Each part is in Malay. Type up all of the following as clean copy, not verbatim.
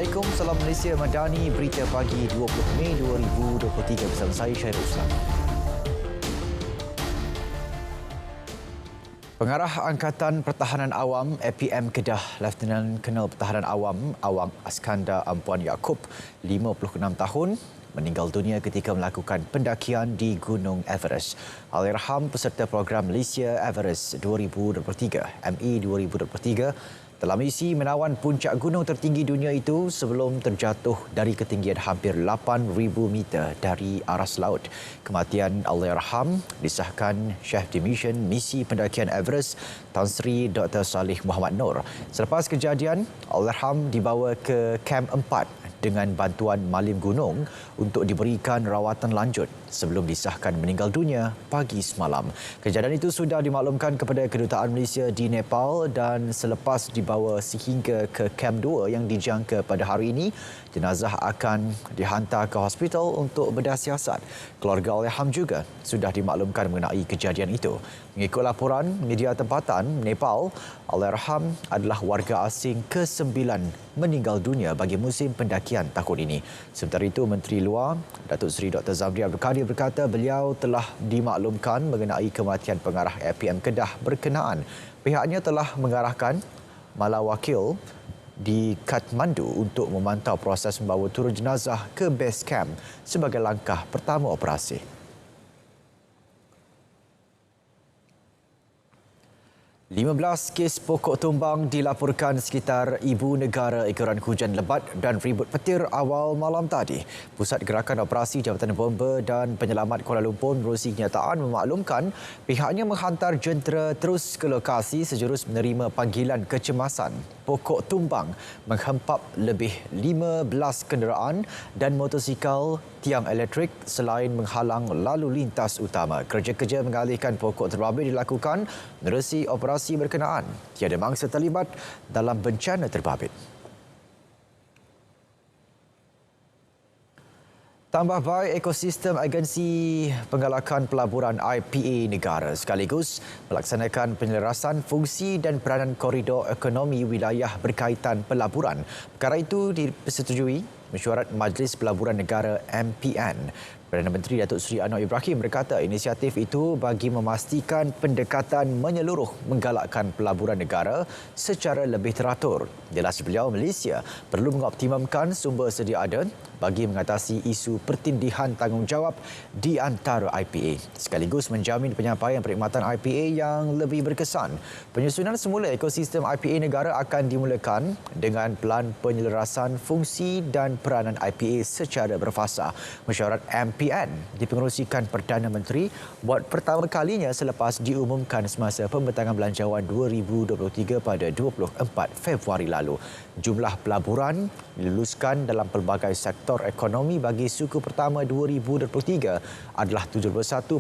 Assalamualaikum, salam Malaysia Madani, berita pagi 20 Mei 2023 bersama saya Syairul Islam. Pengarah Angkatan Pertahanan Awam APM Kedah, Lieutenant Colonel Pertahanan Awam Awang Askandar Ampuan Yaakob, 56 tahun, meninggal dunia ketika melakukan pendakian di Gunung Everest. Allahyarham peserta program Malaysia Everest 2023 ME 2023 telah misi menawan puncak gunung tertinggi dunia itu sebelum terjatuh dari ketinggian hampir 8,000 meter dari aras laut. Kematian Allahyarham disahkan Chief Division Misi Pendakian Everest Tan Sri Dr. Salih Muhammad Noor. Selepas kejadian, Allahyarham dibawa ke Kem 4 dengan bantuan Malim Gunung untuk diberikan rawatan lanjut sebelum disahkan meninggal dunia pagi semalam. Kejadian itu sudah dimaklumkan kepada Kedutaan Malaysia di Nepal dan selepas dibawa sehingga ke Kem 2 yang dijangka pada hari ini, jenazah akan dihantar ke hospital untuk bedah siasat. Keluarga Allahyarham juga sudah dimaklumkan mengenai kejadian itu. Mengikut laporan media tempatan Nepal, Allahyarham adalah warga asing ke-9 meninggal dunia bagi musim pendakian tahun ini. Sementara itu, Menteri Luar Datuk Seri Dr. Zamri Abdul Kadir berkata beliau telah dimaklumkan mengenai kematian pengarah APM Kedah berkenaan. Pihaknya telah mengarahkan malawakil di Kathmandu untuk memantau proses membawa turun jenazah ke base camp sebagai langkah pertama operasi. 15 kes pokok tumbang dilaporkan sekitar ibu negara ekoran hujan lebat dan ribut petir awal malam tadi. Pusat Gerakan Operasi Jabatan Bomba dan Penyelamat Kuala Lumpur menerusi kenyataan memaklumkan pihaknya menghantar jentera terus ke lokasi sejurus menerima panggilan kecemasan. Pokok tumbang menghempap lebih 15 kenderaan dan motosikal tiang elektrik selain menghalang lalu lintas utama. Kerja-kerja mengalihkan pokok terbabit dilakukan menerusi operasi berkenaan. Tiada mangsa terlibat dalam bencana terbabit. Tambah baik ekosistem agensi penggalakan pelaburan IPA negara sekaligus melaksanakan penyelarasan fungsi dan peranan koridor ekonomi wilayah berkaitan pelaburan. Perkara itu dipersetujui mesyuarat Majlis Pelaburan Negara MPN. Perdana Menteri Datuk Seri Anwar Ibrahim berkata inisiatif itu bagi memastikan pendekatan menyeluruh menggalakkan pelaburan negara secara lebih teratur. Jelas beliau, Malaysia perlu mengoptimumkan sumber sedia ada bagi mengatasi isu pertindihan tanggungjawab di antara IPA sekaligus menjamin penyampaian perkhidmatan IPA yang lebih berkesan. Penyusunan semula ekosistem IPA negara akan dimulakan dengan pelan penyelarasan fungsi dan peranan IPA secara berfasa. Mesyuarat MPN dipengerusikan Perdana Menteri buat pertama kalinya selepas diumumkan semasa pembentangan belanjawan 2023 pada 24 Februari lalu. Jumlah pelaburan diluluskan dalam pelbagai sektor ekonomi bagi suku pertama 2023 adalah 71.4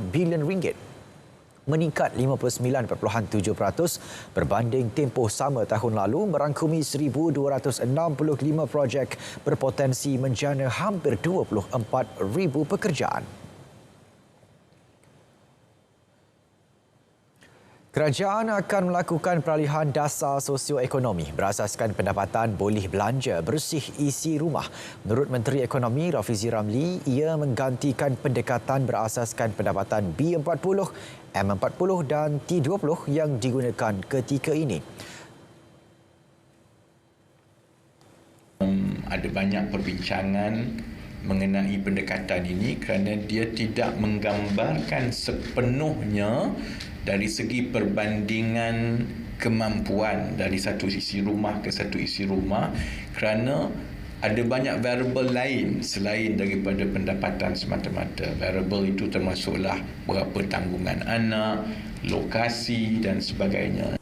bilion ringgit, meningkat 59.7% berbanding tempoh sama tahun lalu, merangkumi 1,265 projek berpotensi menjana hampir 24,000 pekerjaan. Kerajaan akan melakukan peralihan dasar sosioekonomi berasaskan pendapatan boleh belanja bersih isi rumah. Menurut Menteri Ekonomi Rafizi Ramli, ia menggantikan pendekatan berasaskan pendapatan B40, M40 dan T20 yang digunakan ketika ini. Ada banyak perbincangan mengenai pendekatan ini kerana dia tidak menggambarkan sepenuhnya dari segi perbandingan kemampuan dari satu isi rumah ke satu isi rumah, kerana ada banyak variabel lain selain daripada pendapatan semata-mata. Variabel itu termasuklah berapa tanggungan anak, lokasi dan sebagainya.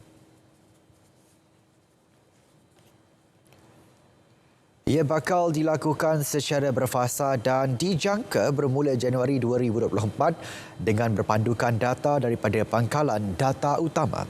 Ia bakal dilakukan secara berfasa dan dijangka bermula Januari 2024 dengan berpandukan data daripada pangkalan data utama.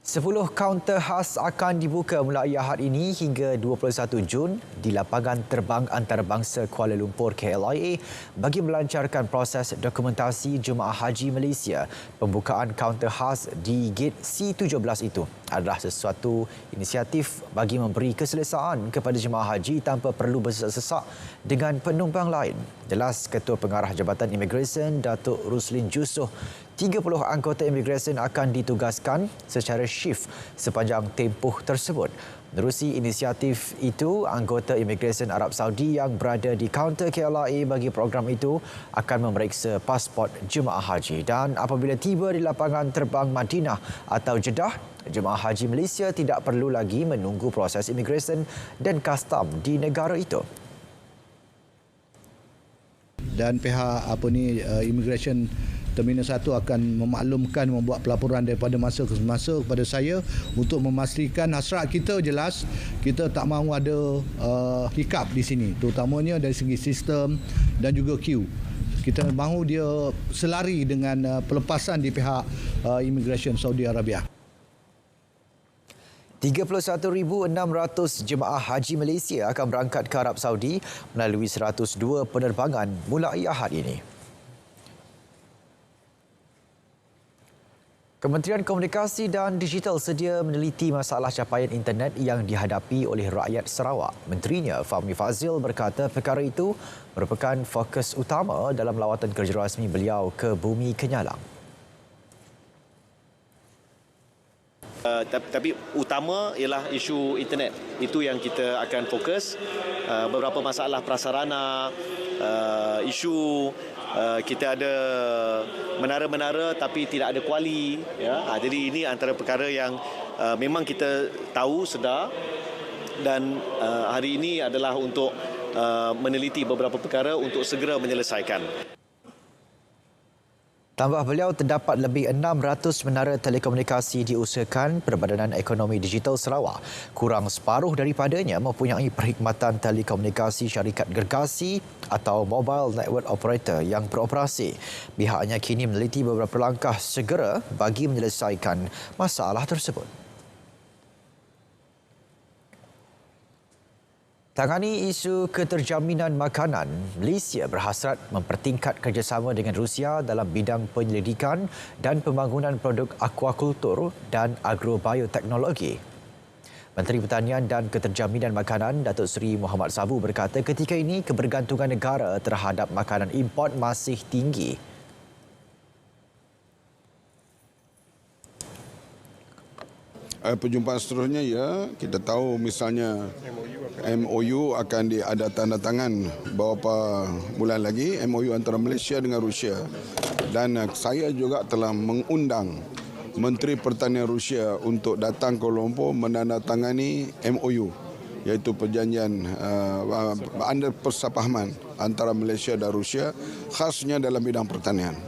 10 kaunter khas akan dibuka mulai Ahad ini hingga 21 Jun di lapangan terbang antarabangsa Kuala Lumpur KLIA bagi melancarkan proses dokumentasi Jemaah Haji Malaysia. Pembukaan kaunter khas di gate C17 itu adalah sesuatu inisiatif bagi memberi keselesaan kepada jemaah haji tanpa perlu bersesak-sesak dengan penumpang lain. Jelas Ketua Pengarah Jabatan Imigresen Datuk Ruslin Jusoh, 30 anggota imigresen akan ditugaskan secara shift sepanjang tempoh tersebut. Menerusi inisiatif itu, anggota imigresen Arab Saudi yang berada di kaunter KLIA bagi program itu akan memeriksa pasport jemaah haji, dan apabila tiba di lapangan terbang Madinah atau Jeddah, jemaah haji Malaysia tidak perlu lagi menunggu proses imigresen dan kastam di negara itu. Dan pihak Immigration Terminal 1 akan memaklumkan, membuat pelaporan daripada masa ke masa kepada saya untuk memastikan hasrat kita jelas. Kita tak mahu ada hiccup di sini, terutamanya dari segi sistem dan juga queue. Kita mahu dia selari dengan pelepasan di pihak Immigration Saudi Arabia. 31,600 jemaah haji Malaysia akan berangkat ke Arab Saudi melalui 102 penerbangan mulai Ahad ini. Kementerian Komunikasi dan Digital sedia meneliti masalah capaian internet yang dihadapi oleh rakyat Sarawak. Menterinya Fahmi Fazil berkata perkara itu merupakan fokus utama dalam lawatan kerja rasmi beliau ke Bumi Kenyalang. Tapi utama ialah isu internet. Itu yang kita akan fokus. Beberapa masalah prasarana, isu kita ada menara-menara tapi tidak ada kuali. Ya. Jadi ini antara perkara yang memang kita tahu, sedar, dan hari ini adalah untuk meneliti beberapa perkara untuk segera menyelesaikan. Tambah beliau, terdapat lebih 600 menara telekomunikasi diusahakan Perbadanan Ekonomi Digital Sarawak. Kurang separuh daripadanya mempunyai perkhidmatan telekomunikasi syarikat gergasi atau mobile network operator yang beroperasi. Pihaknya kini meneliti beberapa langkah segera bagi menyelesaikan masalah tersebut. Tangani isu keterjaminan makanan, Malaysia berhasrat mempertingkat kerjasama dengan Rusia dalam bidang penyelidikan dan pembangunan produk akuakultur dan agrobioteknologi. Menteri Pertanian dan Keterjaminan Makanan Datuk Seri Muhammad Sabu berkata ketika ini kebergantungan negara terhadap makanan import masih tinggi. Perjumpaan seterusnya, ya, kita tahu misalnya MOU akan ada tanda tangan beberapa bulan lagi, MOU antara Malaysia dengan Rusia, dan saya juga telah mengundang Menteri Pertanian Rusia untuk datang ke Kuala Lumpur menandatangani MOU, iaitu perjanjian persepahaman antara Malaysia dan Rusia, khasnya dalam bidang pertanian.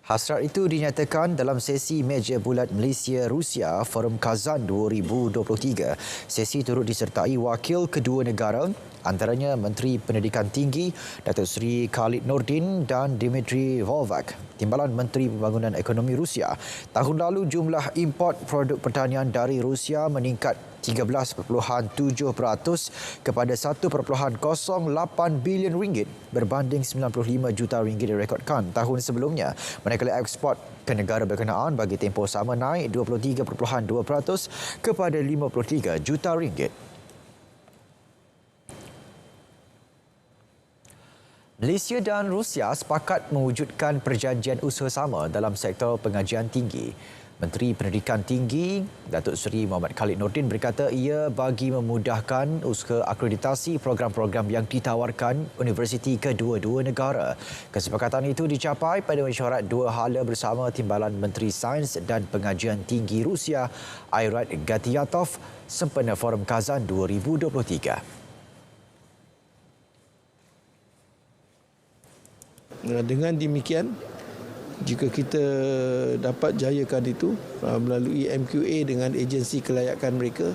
Hasrat itu dinyatakan dalam sesi meja bulat Malaysia-Rusia Forum Kazan 2023. Sesi turut disertai wakil kedua negara, antaranya Menteri Pendidikan Tinggi Datuk Seri Khalid Nordin dan Dmitry Volvak, Timbalan Menteri Pembangunan Ekonomi Rusia. Tahun lalu jumlah import produk pertanian dari Rusia meningkat 13.7% kepada 1.08 bilion ringgit berbanding 95 juta ringgit direkodkan tahun sebelumnya. Manakala ekspor ke negara berkenaan bagi tempoh sama naik 23.2% kepada 53 juta ringgit. Malaysia dan Rusia sepakat mewujudkan perjanjian usaha sama dalam sektor pengajian tinggi. Menteri Pendidikan Tinggi Datuk Seri Muhammad Khalid Nordin berkata ia bagi memudahkan usaha akreditasi program-program yang ditawarkan universiti kedua-dua negara. Kesepakatan itu dicapai pada mesyuarat dua hala bersama Timbalan Menteri Sains dan Pengajian Tinggi Rusia Ayrat Gatiyatov sempena Forum Kazan 2023. Dengan demikian, jika kita dapat jayakan itu melalui MQA dengan agensi kelayakan mereka,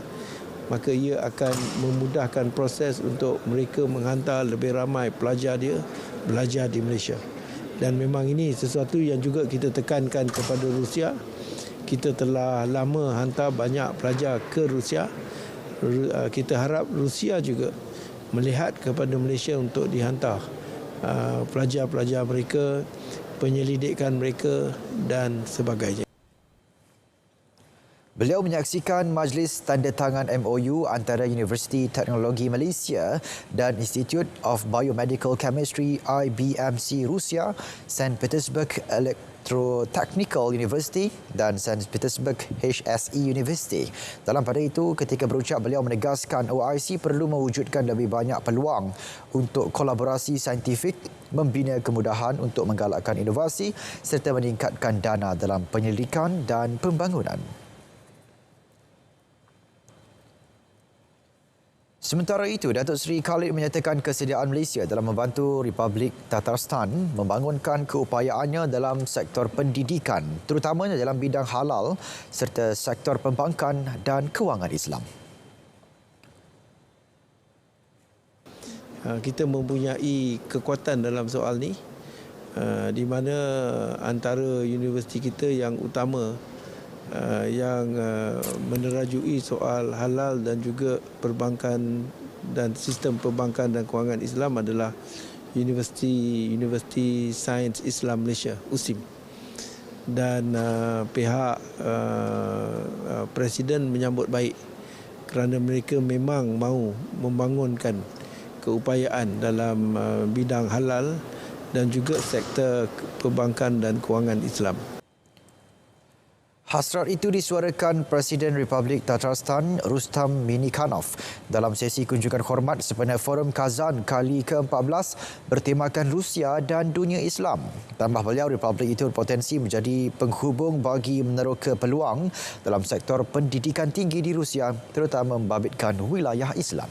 maka ia akan memudahkan proses untuk mereka menghantar lebih ramai pelajar dia belajar di Malaysia. Dan memang ini sesuatu yang juga kita tekankan kepada Rusia. kita telah lama hantar banyak pelajar ke Rusia. Kita harap Rusia juga melihat kepada Malaysia untuk dihantar pelajar-pelajar mereka, penyelidikan mereka dan sebagainya. Beliau menyaksikan majlis tanda tangan MOU antara Universiti Teknologi Malaysia dan Institute of Biomedical Chemistry IBMC Rusia, St. Petersburg Electrotechnical University dan St. Petersburg HSE University. Dalam pada itu, ketika berucap, beliau menegaskan OIC perlu mewujudkan lebih banyak peluang untuk kolaborasi saintifik, membina kemudahan untuk menggalakkan inovasi serta meningkatkan dana dalam penyelidikan dan pembangunan. Sementara itu, Datuk Seri Khalid menyatakan kesediaan Malaysia dalam membantu Republik Tatarstan membangunkan keupayaannya dalam sektor pendidikan, terutamanya dalam bidang halal serta sektor perbankan dan kewangan Islam. Kita mempunyai kekuatan dalam soal ini, di mana antara universiti kita yang utama yang menerajui soal halal dan juga perbankan dan sistem perbankan dan kewangan Islam adalah Universiti Sains Islam Malaysia, USIM. Dan pihak Presiden menyambut baik kerana mereka memang mahu membangunkan keupayaan dalam bidang halal dan juga sektor perbankan dan kewangan Islam. Hasrat itu disuarakan Presiden Republik Tatarstan Rustam Minikhanov dalam sesi kunjungan hormat sempena Forum Kazan kali ke-14 bertemakan Rusia dan dunia Islam. Tambah beliau, Republik itu berpotensi menjadi penghubung bagi meneroka peluang dalam sektor pendidikan tinggi di Rusia, terutama membabitkan wilayah Islam.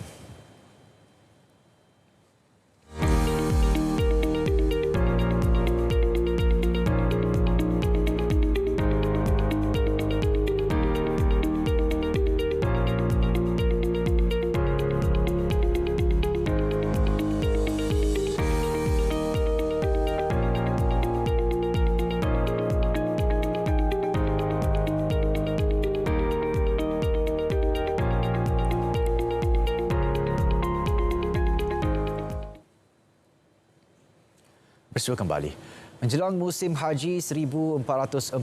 Bersua kembali. Menjelang musim Haji 1444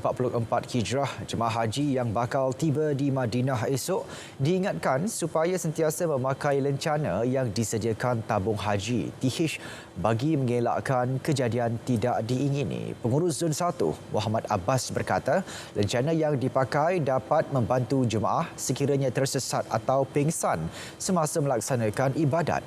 Hijrah, jemaah haji yang bakal tiba di Madinah esok diingatkan supaya sentiasa memakai lencana yang disediakan tabung haji TH bagi mengelakkan kejadian tidak diingini. Pengurus Zon 1 Muhammad Abbas berkata, lencana yang dipakai dapat membantu jemaah sekiranya tersesat atau pingsan semasa melaksanakan ibadat.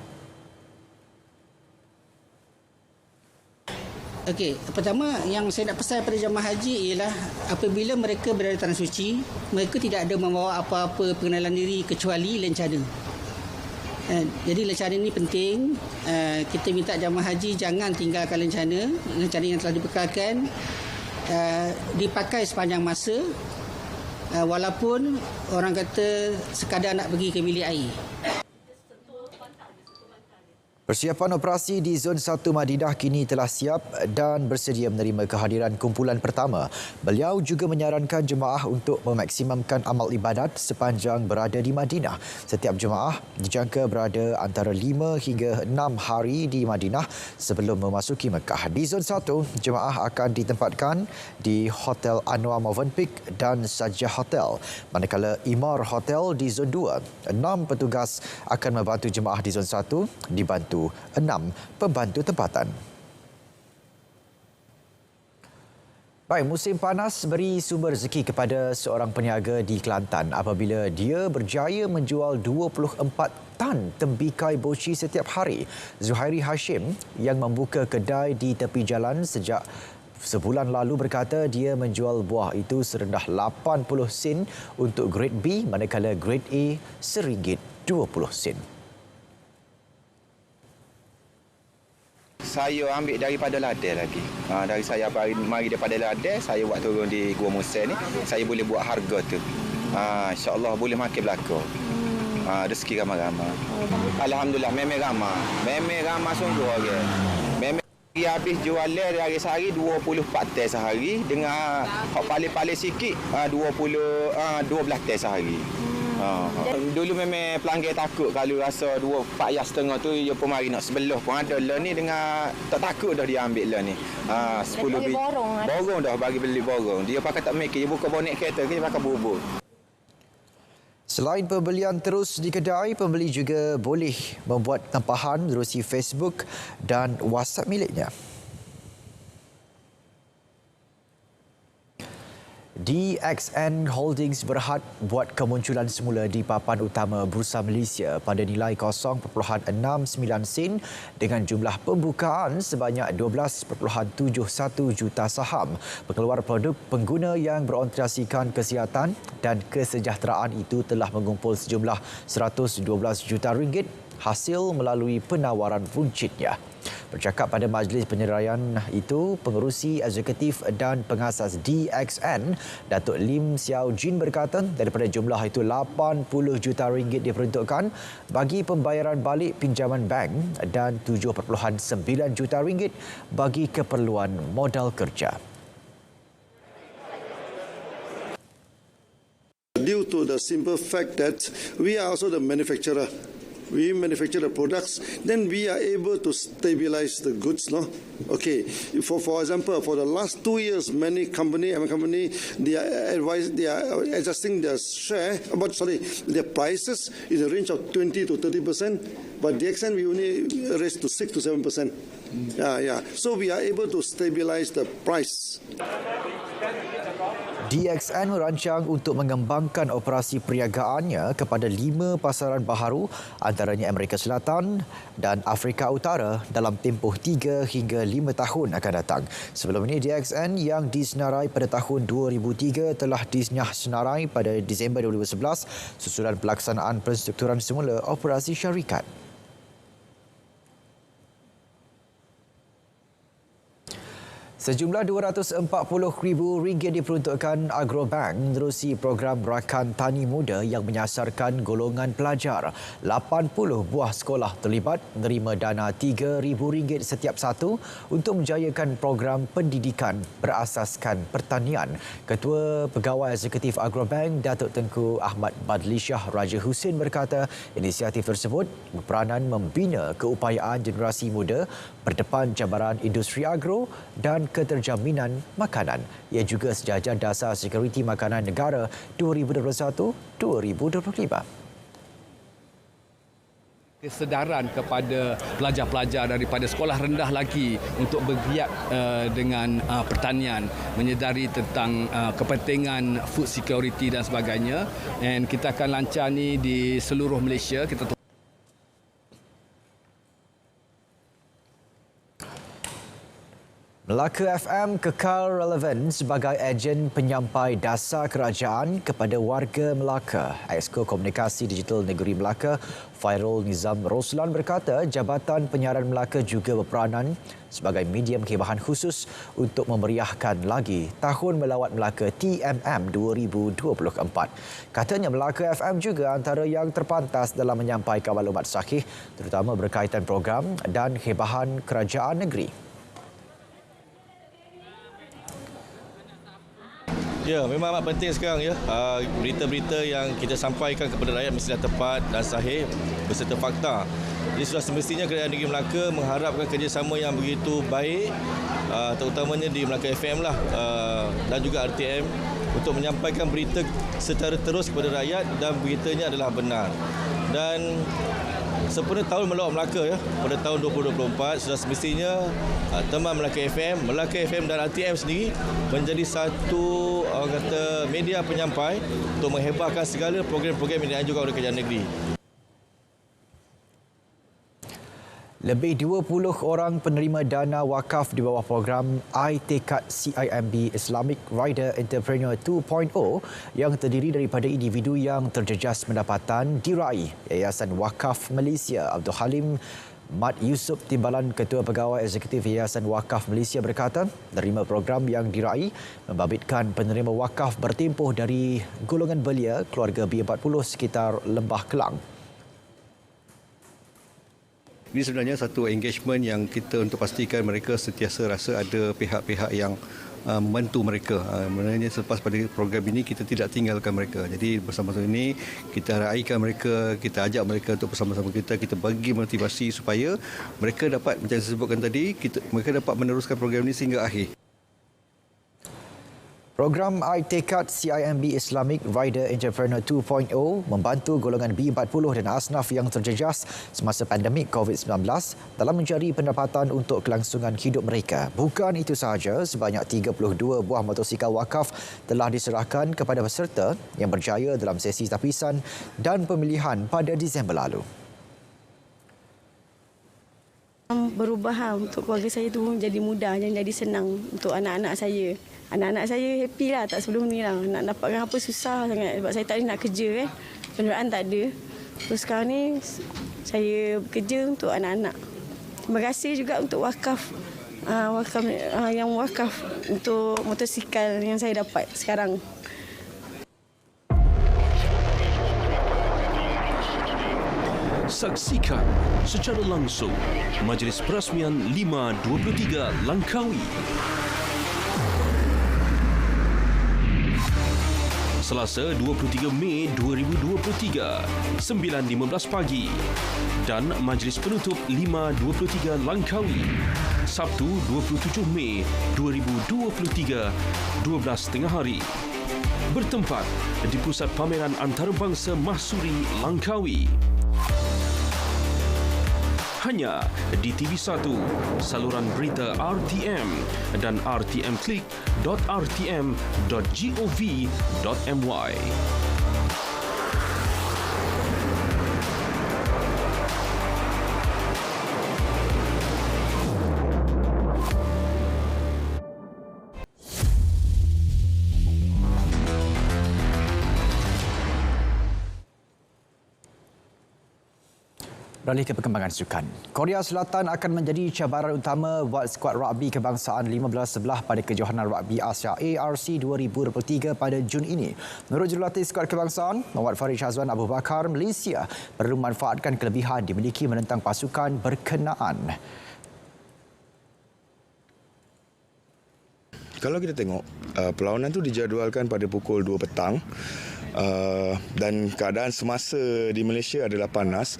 Okey, pertama yang saya nak pesan pada jemaah haji ialah apabila mereka berada di tanah suci, mereka tidak ada membawa apa-apa pengenalan diri kecuali lencana. Jadi lencana ini penting. Kita minta jemaah haji jangan tinggalkan lencana yang telah dibekalkan, dipakai sepanjang masa, walaupun orang kata sekadar nak pergi ke bilik air. Persiapan operasi di Zon 1 Madinah kini telah siap dan bersedia menerima kehadiran kumpulan pertama. Beliau juga menyarankan jemaah untuk memaksimumkan amal ibadat sepanjang berada di Madinah. Setiap jemaah dijangka berada antara 5 hingga 6 hari di Madinah sebelum memasuki Mekah. Di Zon 1, jemaah akan ditempatkan di Hotel Anwar Movenpick dan Sajah Hotel. Manakala Imar Hotel di Zon 2, 6 petugas akan membantu jemaah di Zon 1 dibantu 6 pembantu tempatan. Baik, musim panas beri sumber rezeki kepada seorang peniaga di Kelantan apabila dia berjaya menjual 24 tan tembikai boci setiap hari. Zuhairi Hashim yang membuka kedai di tepi jalan sejak sebulan lalu berkata dia menjual buah itu serendah 80 sen untuk grade B, manakala grade A RM1.20. Saya ambil daripada ladang lagi. Dari saya mari daripada ladang, saya buat turun di Gua Musa ni, saya boleh buat harga tu. InsyaAllah boleh makin belakang. Rezeki ramai-ramai. Alhamdulillah, memang ramai. Memang ramai sungguh orang. Dia habis jualan dari sehari 24 teh sehari dengan hak paling-paling sikit 12 teh sehari. Dulu memang pelanggan takut kalau rasa 4.5 tu dia pun mari nak sebelah pun ada lah ni dengan tak takut dah dia ambil lah ni. 10 biji. Borong dah bagi beli borong. Dia pakai tak mikir, dia buka bonet kereta ke dia pakai bubur. Selain pembelian terus di kedai, pembeli juga boleh membuat tempahan menerusi Facebook dan WhatsApp miliknya. DXN Holdings berhad buat kemunculan semula di papan utama Bursa Malaysia pada nilai 0.69 sen dengan jumlah pembukaan sebanyak 12.71 juta saham. Pengeluar produk pengguna yang berorientasikan kesihatan dan kesejahteraan itu telah mengumpul sejumlah 112 juta ringgit hasil melalui penawaran runcitnya. Bercakap pada majlis penyeraian itu, pengerusi eksekutif dan pengasas DXN, Datuk Lim Xiao Jin berkata daripada jumlah itu 80 juta ringgit diperuntukkan bagi pembayaran balik pinjaman bank dan 7.9 juta ringgit bagi keperluan modal kerja. Due to the simple fact that we are also the manufacturer. We manufacture the products, then we are able to stabilize the goods, no? Okay. For example, for the last 2 years, many company, they are adjusting their their prices in the range of 20 to 30%, but DXN we only raise to 6 to 7%. So we are able to stabilize the price. DXN merancang untuk mengembangkan operasi perniagaannya kepada 5 pasaran baharu antaranya Amerika Selatan dan Afrika Utara dalam tempoh 3 hingga 5 tahun akan datang. Sebelum ini DXN yang disenarai pada tahun 2003 telah disenarai pada Disember 2011 susulan pelaksanaan penstrukturan semula operasi syarikat. Sejumlah RM240,000 diperuntukkan Agrobank menerusi program Rakan Tani Muda yang menyasarkan golongan pelajar. 80 buah sekolah terlibat menerima dana RM3,000 setiap satu untuk menjayakan program pendidikan berasaskan pertanian. Ketua Pegawai Eksekutif Agrobank, Datuk Tengku Ahmad Badlishah Raja Hussein berkata inisiatif tersebut berperanan membina keupayaan generasi muda berdepan cabaran industri agro dan keterjaminan makanan. Ia juga sejajar dasar sekuriti makanan negara 2021-2025. Kesedaran kepada pelajar-pelajar daripada sekolah rendah lagi untuk bergiat dengan pertanian, menyedari tentang kepentingan food security dan sebagainya. Dan kita akan lancar ni di seluruh Malaysia. Melaka FM kekal relevan sebagai ejen penyampai dasar kerajaan kepada warga Melaka. Exco Komunikasi Digital Negeri Melaka, Fairul Nizam Roslan berkata Jabatan Penyiaran Melaka juga berperanan sebagai medium khebahan khusus untuk memeriahkan lagi Tahun Melawat Melaka TMM 2024. Katanya Melaka FM juga antara yang terpantas dalam menyampaikan maklumat sahih terutama berkaitan program dan khebahan kerajaan negeri. Ya, memang amat penting sekarang ya. Berita-berita yang kita sampaikan kepada rakyat mestilah tepat dan sahih berserta fakta. Jadi sudah semestinya Kerajaan Negeri Melaka mengharapkan kerjasama yang begitu baik, terutamanya di Melaka FM lah dan juga RTM untuk menyampaikan berita secara terus kepada rakyat dan beritanya adalah benar. Dan sempurna Tahun Melawat Melaka ya, pada tahun 2024 sudah semestinya teman Melaka FM dan RTM sendiri menjadi satu media penyampai untuk menghebahkan segala program-program yang dianjurkan oleh Kerajaan Negeri. Lebih 20 orang penerima dana wakaf di bawah program iTekad CIMB Islamic Rider Entrepreneur 2.0 yang terdiri daripada individu yang terjejas pendapatan diraih Yayasan Wakaf Malaysia. Abdul Halim Mat Yusof Timbalan, Ketua Pegawai Eksekutif Yayasan Wakaf Malaysia berkata, menerima program yang diraih membabitkan penerima wakaf bertempuh dari golongan belia keluarga B40 sekitar Lembah Kelang. Ini sebenarnya satu engagement yang kita untuk pastikan mereka sentiasa rasa ada pihak-pihak yang membantu mereka. Sebenarnya selepas pada program ini kita tidak tinggalkan mereka. Jadi bersama-sama ini kita raikan mereka, kita ajak mereka untuk bersama-sama kita bagi motivasi supaya mereka dapat, macam saya sebutkan tadi, mereka dapat meneruskan program ini sehingga akhir. Program iTekad CIMB Islamic Rider Entrepreneur 2.0 membantu golongan B40 dan asnaf yang terjejas semasa pandemik COVID-19 dalam mencari pendapatan untuk kelangsungan hidup mereka. Bukan itu sahaja, sebanyak 32 buah motosikal wakaf telah diserahkan kepada peserta yang berjaya dalam sesi tapisan dan pemilihan pada Disember lalu. Berubah untuk keluarga saya tu jadi mudah dan jadi senang untuk anak-anak saya. Anak-anak saya happy lah, tak sebelum ni lah. Nak dapatkan apa susah sangat sebab saya tak ada nak kerja kenderaan tak ada. Terus sekarang ni saya bekerja untuk anak-anak. Terima kasih juga untuk wakaf yang wakaf untuk motosikal yang saya dapat sekarang. Saksikan secara langsung Majlis Perasmian 523 Langkawi. Selasa 23 Mei 2023, 9.15 pagi. Dan Majlis Penutup 523 Langkawi, Sabtu 27 Mei 2023, 12.30 hari. Bertempat di Pusat Pameran Antarabangsa Mahsuri Langkawi. Hanya di TV1, saluran berita RTM dan rtmclick.rtm.gov.my. Beralih ke perkembangan sukan. Korea Selatan akan menjadi cabaran utama buat skuad rugby kebangsaan 15 sebelah pada Kejohanan Rugby Asia ARC 2023 pada Jun ini. Menurut jurulatih skuad kebangsaan, Muhammad Farid Shazwan Abu Bakar, Malaysia perlu memanfaatkan kelebihan dimiliki menentang pasukan berkenaan. Kalau kita tengok, perlawanan itu dijadualkan pada pukul 2 petang. Dan keadaan semasa di Malaysia adalah panas.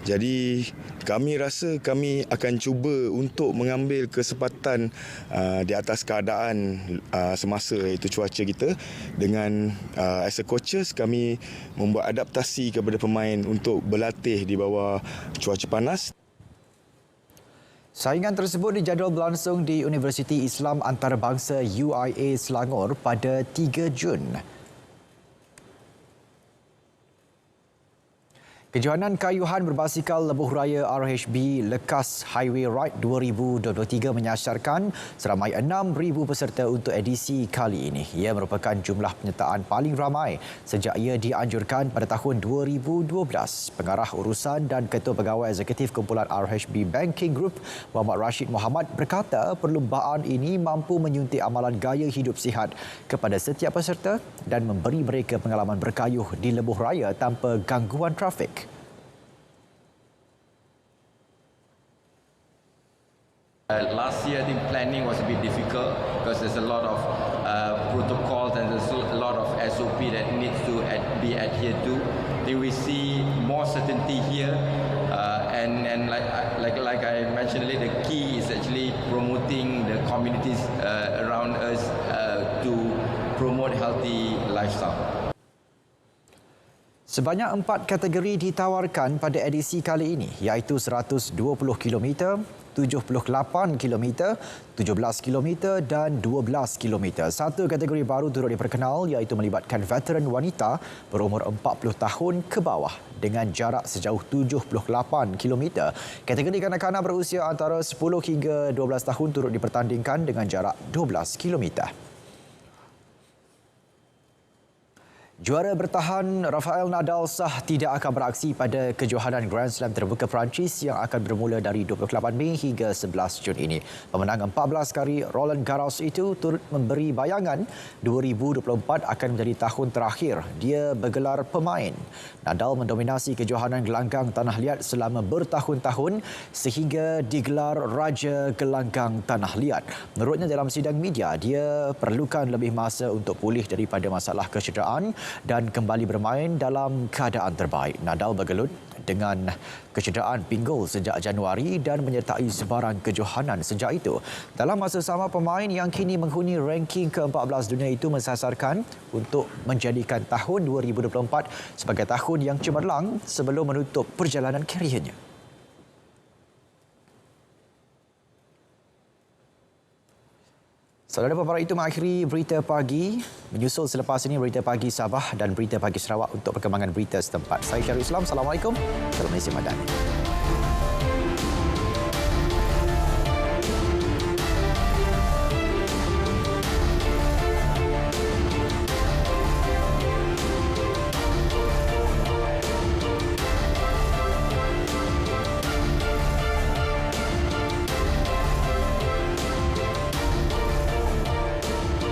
Jadi kami rasa kami akan cuba untuk mengambil kesempatan di atas keadaan semasa itu cuaca kita. Dengan as a coaches kami membuat adaptasi kepada pemain untuk berlatih di bawah cuaca panas. Saingan tersebut dijadual berlangsung di Universiti Islam Antarabangsa UIA Selangor pada 3 Jun. Kejohanan Kayuhan Berbasikal Lebuh Raya RHB Lekas Highway Ride 2023 menyasarkan seramai 6,000 peserta untuk edisi kali ini. Ia merupakan jumlah penyertaan paling ramai sejak ia dianjurkan pada tahun 2012. Pengarah urusan dan Ketua Pegawai Eksekutif Kumpulan RHB Banking Group, Muhammad Rashid Muhammad berkata perlumbaan ini mampu menyuntik amalan gaya hidup sihat kepada setiap peserta dan memberi mereka pengalaman berkayuh di Lebuh Raya tanpa gangguan trafik. Last year, I think planning was a bit difficult because there's a lot of protocols and there's a lot of SOP that needs to be adhered to. I think we see more certainty here, and like I mentioned earlier, the key is actually promoting the communities around us to promote healthy lifestyle. Sebanyak 4 kategori ditawarkan pada edisi kali ini, iaitu 120 km, 78 km, 17 km dan 12 km. Satu kategori baru turut diperkenal iaitu melibatkan veteran wanita berumur 40 tahun ke bawah dengan jarak sejauh 78 km. Kategori kanak-kanak berusia antara 10 hingga 12 tahun turut dipertandingkan dengan jarak 12 km. Juara bertahan Rafael Nadal sah tidak akan beraksi pada kejohanan Grand Slam terbuka Perancis yang akan bermula dari 28 Mei hingga 11 Jun ini. Pemenang 14 kali Roland Garros itu turut memberi bayangan 2024 akan menjadi tahun terakhir dia bergelar pemain. Nadal mendominasi kejohanan gelanggang tanah liat selama bertahun-tahun sehingga digelar Raja Gelanggang Tanah Liat. Menurutnya dalam sidang media, dia perlukan lebih masa untuk pulih daripada masalah kecederaan dan kembali bermain dalam keadaan terbaik. Nadal bergelut dengan kecederaan pinggul sejak Januari dan menyertai sebarang kejohanan sejak itu. Dalam masa sama, pemain yang kini menghuni ranking ke-14 dunia itu mensasarkan untuk menjadikan tahun 2024 sebagai tahun yang cemerlang sebelum menutup perjalanan kariernya. Saudara pemerhati itu mengakhiri Berita Pagi. Menyusul selepas ini Berita Pagi Sabah dan Berita Pagi Sarawak untuk perkembangan berita setempat. Saya Syarul Islam. Assalamualaikum. Salam Malaysia Madani.